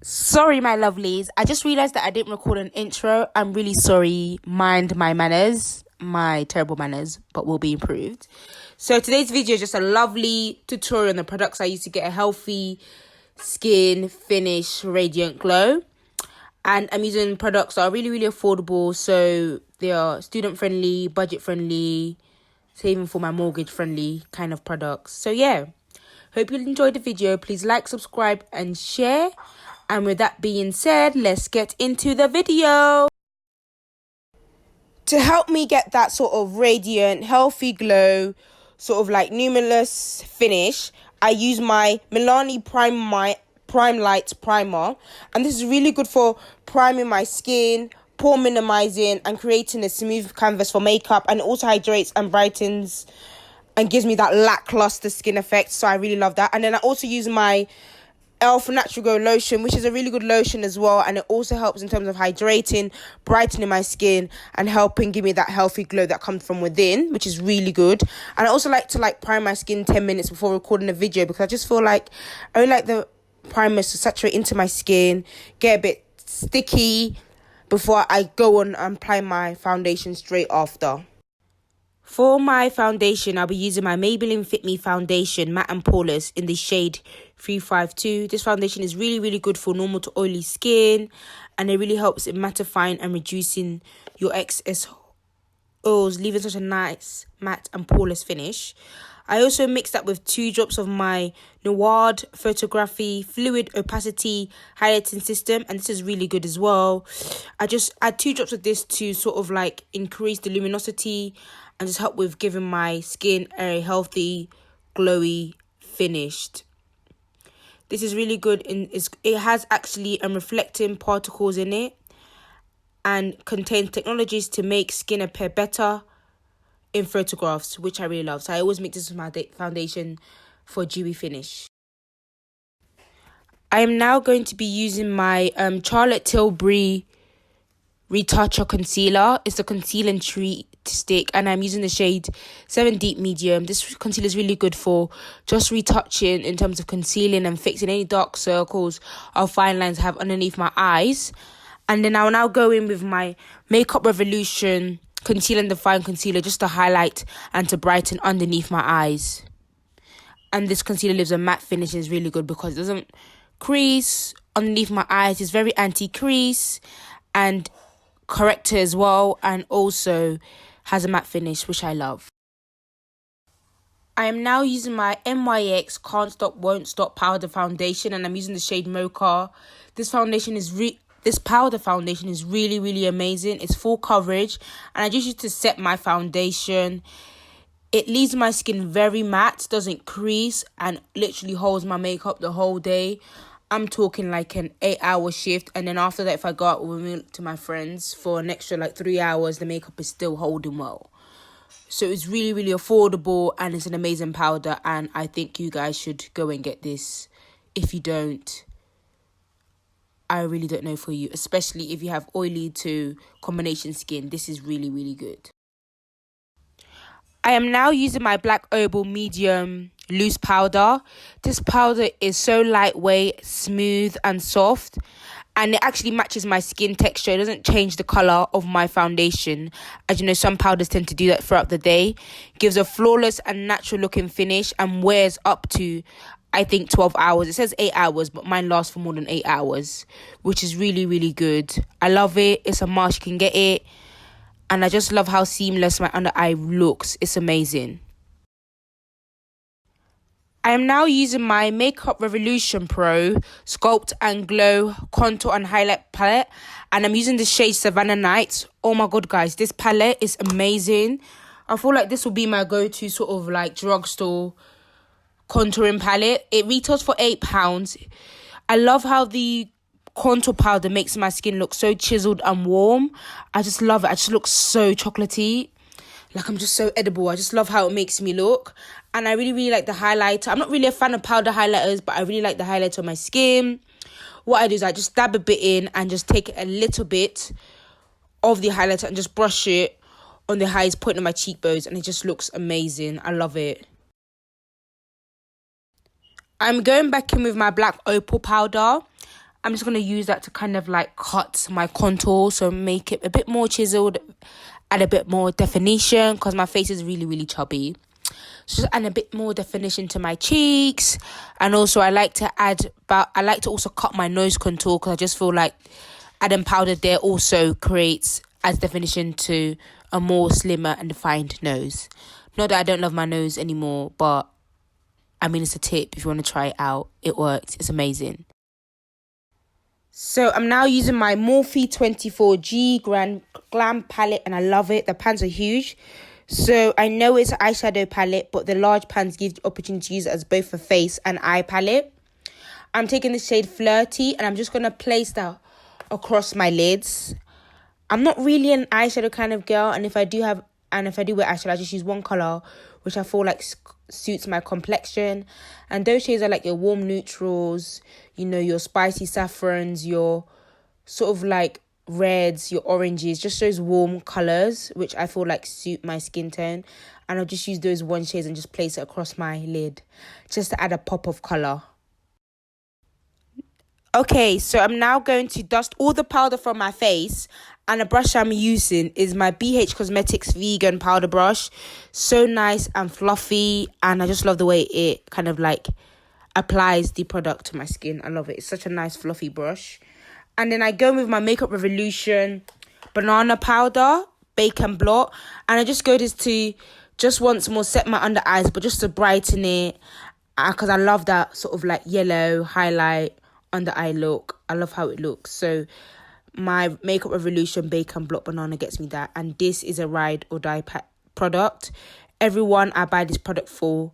Sorry, my lovelies. I just realized that I didn't record an intro. I'm really sorry. Mind my manners, my terrible manners, but will be improved. So today's video is just a lovely tutorial on the products I use to get a healthy skin, finish, radiant glow. And I'm using products that are really, really affordable. So they are student friendly, budget friendly, saving for my mortgage friendly kind of products. So yeah, hope you enjoyed the video. Please like, subscribe and share. And with that being said, let's get into the video. To help me get that sort of radiant, healthy glow, sort of like numerous finish, I use my Milani Prime Light Primer. And this is really good for priming my skin, pore minimizing, and creating a smooth canvas for makeup. And it also hydrates and brightens and gives me that lackluster skin effect. So I really love that. And then I also use my Elf Natural Glow Lotion, which is a really good lotion as well, and it also helps in terms of hydrating, brightening my skin, and helping give me that healthy glow that comes from within, which is really good. And I also like to prime my skin 10 minutes before recording a video, because I just feel like I really like the primers to saturate into my skin, get a bit sticky before I go on and apply my foundation straight after. For my foundation, I'll be using my Maybelline Fit Me Foundation Matte and Poreless in the shade 352. This foundation is really, really good for normal to oily skin, and it really helps in mattifying and reducing your excess oils, leaving such a nice matte and poreless finish. I also mixed that with 2 drops of my NIOD Photography Fluid Opacity Highlighting System, and this is really good as well. I just add 2 drops of this to sort of increase the luminosity and just help with giving my skin a healthy, glowy finish. This is really good. It has actually reflecting particles in it and contains technologies to make skin appear better in photographs, which I really love. So I always mix this with my foundation for a dewy finish. I am now going to be using my Charlotte Tilbury Retoucher concealer. It's a concealing treat stick, and I'm using the shade 7 Deep Medium. This concealer is really good for just retouching in terms of concealing and fixing any dark circles or fine lines I have underneath my eyes. And then I'll now go in with my Makeup Revolution Conceal and Define Concealer just to highlight and to brighten underneath my eyes. And this concealer leaves a matte finish and is really good because it doesn't crease underneath my eyes. It's very anti-crease and corrector as well, and also has a matte finish, which I love. I am now using my NYX Can't Stop Won't Stop Powder Foundation, and I'm using the shade Mocha. This powder foundation is really, really amazing. It's full coverage, and I just use it to set my foundation. It leaves my skin very matte, doesn't crease, and literally holds my makeup the whole day. I'm talking like an 8-hour shift, and then after that, if I go out with me to my friends for an extra 3 hours, the makeup is still holding well. So it's really, really affordable, and it's an amazing powder, and I think you guys should go and get this. If you don't, I really don't know for you, especially if you have oily to combination skin. This is really, really good. I am now using my Black Opal Medium Loose Powder. This powder is so lightweight, smooth and soft, and it actually matches my skin texture. It doesn't change the colour of my foundation. As you know, some powders tend to do that throughout the day. Gives a flawless and natural looking finish and wears up to, I think, 12 hours. It says 8 hours, but mine lasts for more than 8 hours, which is really, really good. I love it. It's a must. You can get it. And I just love how seamless my under eye looks. It's amazing. I am now using my Makeup Revolution Pro Sculpt and Glow Contour and Highlight Palette. And I'm using the shade Savanah Nights. Oh my god, guys. This palette is amazing. I feel like this will be my go-to sort of drugstore contouring palette. It retails for £8. I love how the contour powder makes my skin look so chiseled and warm. I just love it. I just look so chocolatey. I'm just so edible. I just love how it makes me look. And I really, really like the highlighter. I'm not really a fan of powder highlighters, but I really like the highlighter on my skin. What I do is I just dab a bit in and just take a little bit of the highlighter and just brush it on the highest point of my cheekbones, and it just looks amazing. I love it. I'm going back in with my Black Opal powder. I'm just going to use that to kind of like cut my contour, so make it a bit more chiseled, add a bit more definition, because my face is really, really chubby. So just add a bit more definition to my cheeks. And also I like to also cut my nose contour, because I just feel like adding powder there also adds definition to a more slimmer and defined nose. Not that I don't love my nose anymore, but I mean, it's a tip if you want to try it out. It works. It's amazing. So I'm now using my Morphe 24G Glam palette, and I love it. The pans are huge. So I know it's an eyeshadow palette, but the large pans give the opportunity to use it as both a face and eye palette. I'm taking the shade Flirty, and I'm just going to place that across my lids. I'm not really an eyeshadow kind of girl, and if I do wear eyeshadow, I just use one colour, which I feel like suits my complexion. And those shades are like your warm neutrals, you know, your spicy saffrons, your sort of like reds, your oranges, just those warm colours, which I feel like suit my skin tone. And I'll just use those one shades and just place it across my lid, just to add a pop of colour. Okay, so I'm now going to dust all the powder from my face, and the brush I'm using is my BH Cosmetics Vegan Powder Brush. So nice and fluffy, and I just love the way it kind of like applies the product to my skin. I love it. It's such a nice fluffy brush. And then I go with my Makeup Revolution Banana Powder, Bacon Blot, and I just go to just once more set my under eyes, but just to brighten it, because I love that sort of like yellow highlight under eye look. I love how it looks. So my Makeup Revolution Bacon Blot Banana gets me that, and this is a ride or die product. Everyone I buy this product for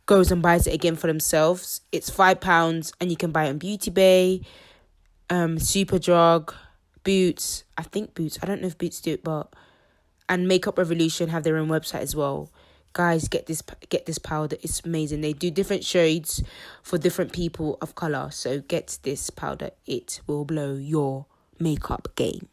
goes and buys it again for themselves. It's £5, and you can buy it on Beauty Bay, Superdrug, Boots. I think Boots. I don't know if Boots do it, and Makeup Revolution have their own website as well. Guys, get this powder. It's amazing. They do different shades for different people of colour. So get this powder. It will blow your makeup game.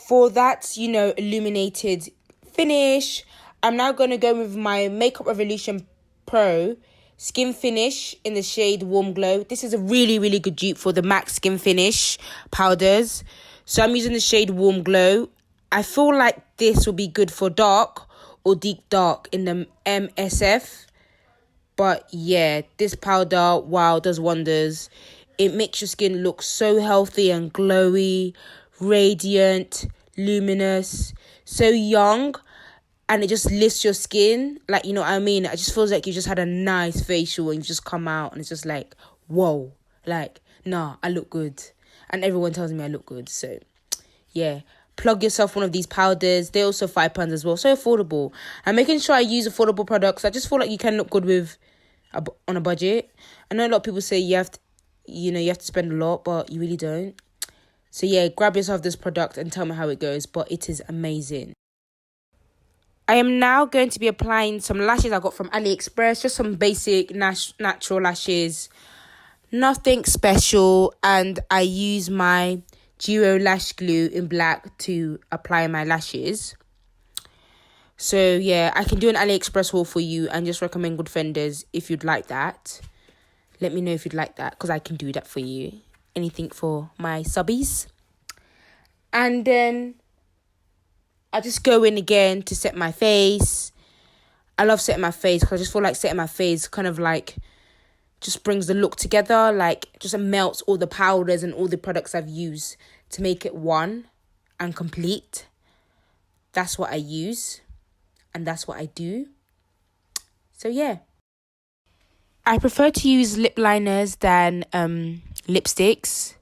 For that, illuminated finish, I'm now going to go with my Makeup Revolution Pro Skin Finish in the shade Warm Glow. This is a really, really good dupe for the MAC Skin Finish powders. So I'm using the shade Warm Glow. I feel like this will be good for dark or deep dark in the MSF. But yeah, this powder, wow, does wonders. It makes your skin look so healthy and glowy, radiant, luminous, so young. And it just lifts your skin. Like, you know what I mean? It just feels like you just had a nice facial and you just come out and it's just like, whoa. Like, nah, I look good. And everyone tells me I look good. So, yeah. Plug yourself one of these powders. They're also £5 as well. So affordable. I'm making sure I use affordable products. I just feel like you can look good on a budget. I know a lot of people say you have to spend a lot, but you really don't. So yeah, grab yourself this product and tell me how it goes. But it is amazing. I am now going to be applying some lashes I got from Aliexpress. Just some basic natural lashes. Nothing special. And I use my Duo Lash Glue in black to apply my lashes. So yeah, I can do an Aliexpress haul for you and just recommend good vendors if you'd like that. Let me know if you'd like that, because I can do that for you. Anything for my subbies. And then I just go in again to set my face. I love setting my face because I just feel like setting my face kind of like just brings the look together, like just melts all the powders and all the products I've used to make it one and complete. That's what I use and that's what I do. So yeah. I prefer to use lip liners than lipsticks,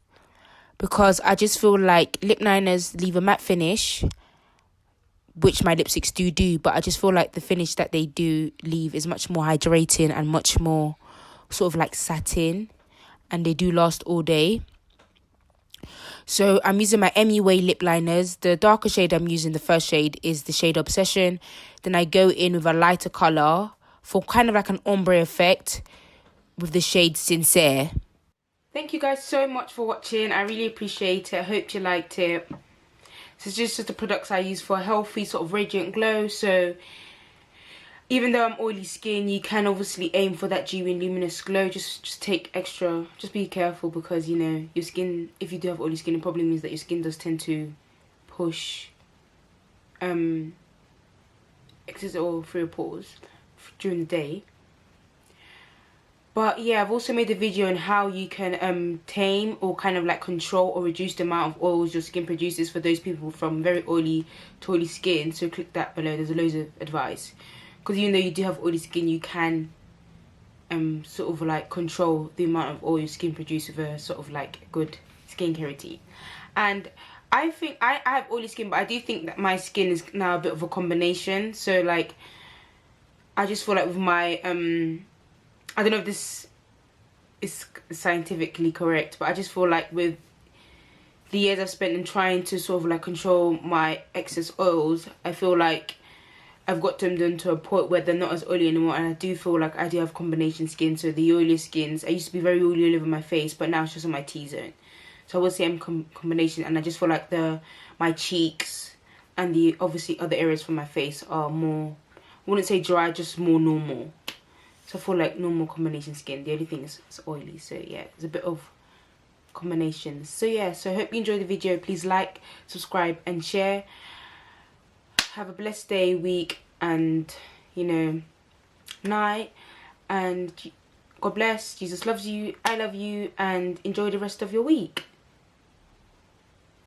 because I just feel like lip liners leave a matte finish, which my lipsticks do, but I just feel like the finish that they do leave is much more hydrating and much more sort of like satin, and they do last all day. So I'm using my MUA lip liners. The darker shade I'm using, the first shade, is the shade Obsession. Then I go in with a lighter colour for kind of like an ombre effect with the shade Sincere. Thank you guys so much for watching. I really appreciate it. I hope you liked it. This is just the products I use for a healthy sort of radiant glow. So even though I'm oily skin, you can obviously aim for that dewy and luminous glow. Just take extra, just be careful, because you know your skin, if you do have oily skin, it probably means that your skin does tend to push excess oil through your pores during the day. But yeah, I've also made a video on how you can tame or kind of like control or reduce the amount of oils your skin produces for those people from very oily to oily skin. So click that below, there's loads of advice. Because even though you do have oily skin, you can sort of like control the amount of oil your skin produces with a sort of like good skincare routine. And I think I have oily skin, but I do think that my skin is now a bit of a combination. So like, I just feel like with my I don't know if this is scientifically correct, but I just feel like with the years I've spent in trying to sort of like control my excess oils, I feel like I've got them done to a point where they're not as oily anymore. And I do feel like I do have combination skin. So the oiliest skins, I used to be very oily all over my face, but now it's just on my T-zone. So I would say I'm combination, and I just feel like my cheeks and the obviously other areas from my face are more, I wouldn't say dry, just more normal. So I feel like normal combination skin. The only thing is it's oily. So yeah, it's a bit of combination. So yeah, so I hope you enjoyed the video. Please like, subscribe and share. Have a blessed day, week, and you know, night, and God bless. Jesus loves you, I love you, and enjoy the rest of your week.